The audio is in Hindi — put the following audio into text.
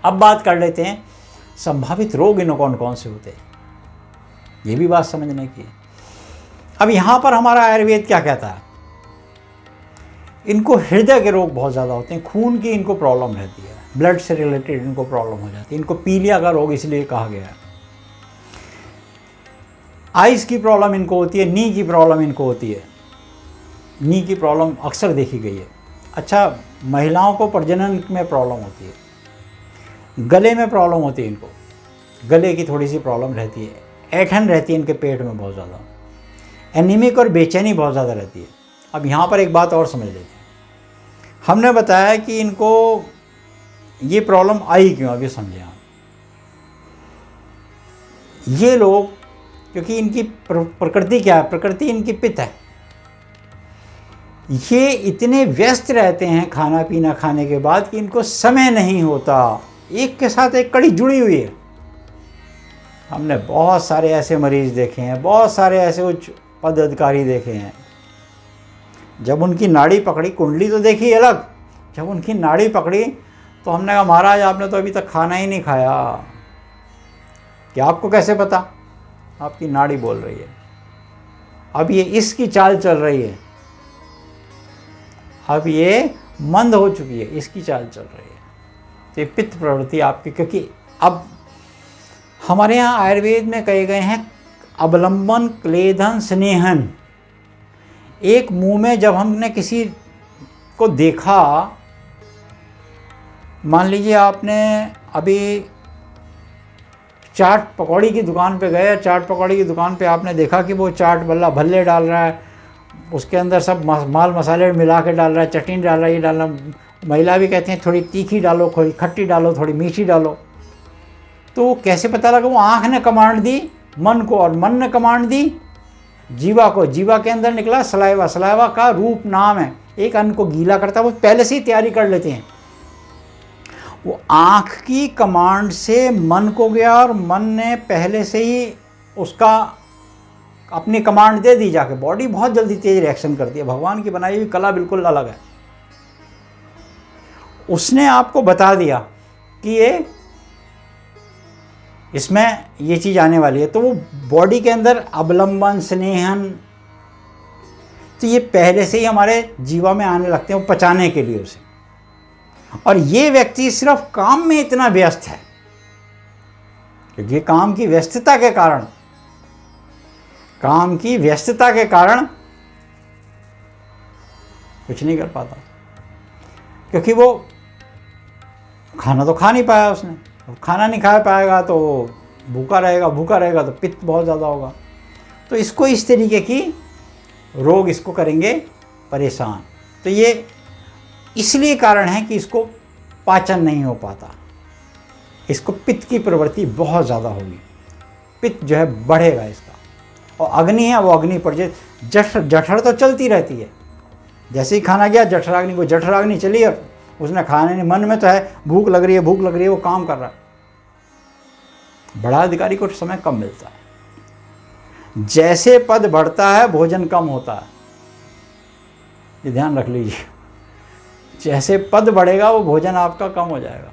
अब बात कर लेते हैं संभावित रोग इन्हें कौन कौन से होते हैं, ये भी बात समझने की है। अब यहाँ पर हमारा आयुर्वेद क्या कहता है, इनको हृदय के रोग बहुत ज़्यादा होते हैं, खून की इनको प्रॉब्लम रहती है, ब्लड से रिलेटेड इनको प्रॉब्लम हो जाती है, इनको पीलिया का रोग इसलिए कहा गया है। आइज़ की प्रॉब्लम इनको होती है, नी की प्रॉब्लम इनको होती है, नी की प्रॉब्लम अक्सर देखी गई है। अच्छा, महिलाओं को प्रजनन में प्रॉब्लम होती है, गले में प्रॉब्लम होती है, इनको गले की थोड़ी सी प्रॉब्लम रहती है, ऐंठन रहती है इनके पेट में बहुत ज़्यादा, एनीमिक और बेचैनी बहुत ज़्यादा रहती है। अब यहाँ पर एक बात और समझ लेते हैं, हमने बताया कि इनको ये प्रॉब्लम आई क्यों, अभी समझें आप। ये लोग, क्योंकि इनकी प्रकृति क्या है, प्रकृति इनकी पित्त है, ये इतने व्यस्त रहते हैं खाना पीना खाने के बाद कि इनको समय नहीं होता, एक के साथ एक कड़ी जुड़ी हुई है। हमने बहुत सारे ऐसे मरीज देखे हैं, बहुत सारे ऐसे उच्च पदाधिकारी देखे हैं, जब उनकी नाड़ी पकड़ी, कुंडली तो देखी अलग, जब उनकी नाड़ी पकड़ी तो हमने कहा महाराज आपने तो अभी तक खाना ही नहीं खाया। क्या आपको कैसे पता? आपकी नाड़ी बोल रही है, अब ये इसकी चाल चल रही है, अब ये मंद हो चुकी है, इसकी चाल चल रही है। तो ये पित्त प्रवृत्ति आपकी, क्योंकि अब हमारे यहाँ आयुर्वेद में कहे गए हैं अवलंबन क्लेदन स्नेहन। एक मुंह में जब हमने किसी को देखा, मान लीजिए आपने अभी चाट पकौड़ी की दुकान पे गए, चाट पकौड़ी की दुकान पे आपने देखा कि वो चाट बल्ला भल्ले डाल रहा है, उसके अंदर सब माल मसाले मिला के डाल रहा है, चटनी डाल रहा है, ये डाल रहा है। महिला भी कहती हैं थोड़ी तीखी डालो, थोड़ी खट्टी डालो, थोड़ी मीठी डालो। तो कैसे पता लगा? वो आँख ने कमांड दी मन को, और मन ने कमांड दी जीवा को, जीवा के अंदर निकला सलाइवा। सलाइवा का रूप नाम है, एक अन्न को गीला करता है, वो पहले से ही तैयारी कर लेते हैं। वो आँख की कमांड से मन को गया, और मन ने पहले से ही उसका अपनी कमांड दे दी जाके। बॉडी बहुत जल्दी तेज रिएक्शन करती है, भगवान की बनाई हुई कला बिल्कुल अलग है। उसने आपको बता दिया कि ये इसमें ये चीज़ आने वाली है, तो वो बॉडी के अंदर अवलंबन स्नेहन, तो ये पहले से ही हमारे जीवा में आने लगते हैं, वो पचाने के लिए उसे। और ये व्यक्ति सिर्फ काम में इतना व्यस्त है, क्योंकि काम की व्यस्तता के कारण, काम की व्यस्तता के कारण कुछ नहीं कर पाता, क्योंकि वो खाना तो खा नहीं पाया उसने। खाना नहीं खा पाएगा तो भूखा रहेगा, भूखा रहेगा तो पित्त बहुत ज़्यादा होगा। तो इसको इस तरीके की रोग इसको करेंगे परेशान। तो ये इसलिए कारण है कि इसको पाचन नहीं हो पाता, इसको पित्त की प्रवृत्ति बहुत ज़्यादा होगी, पित्त जो है बढ़ेगा इसका। और अग्नि है, वो अग्नि पर जठर तो चलती रहती है, जैसे ही खाना गया जठराग्नि, वो जठराग्नि चली और उसने खाने नहीं, मन में तो है भूख लग रही है, भूख लग रही है, वो काम कर रहा है। बड़ा अधिकारी को समय कम मिलता है, जैसे पद बढ़ता है भोजन कम होता है, ये ध्यान रख लीजिए। जैसे पद बढ़ेगा वो भोजन आपका कम हो जाएगा।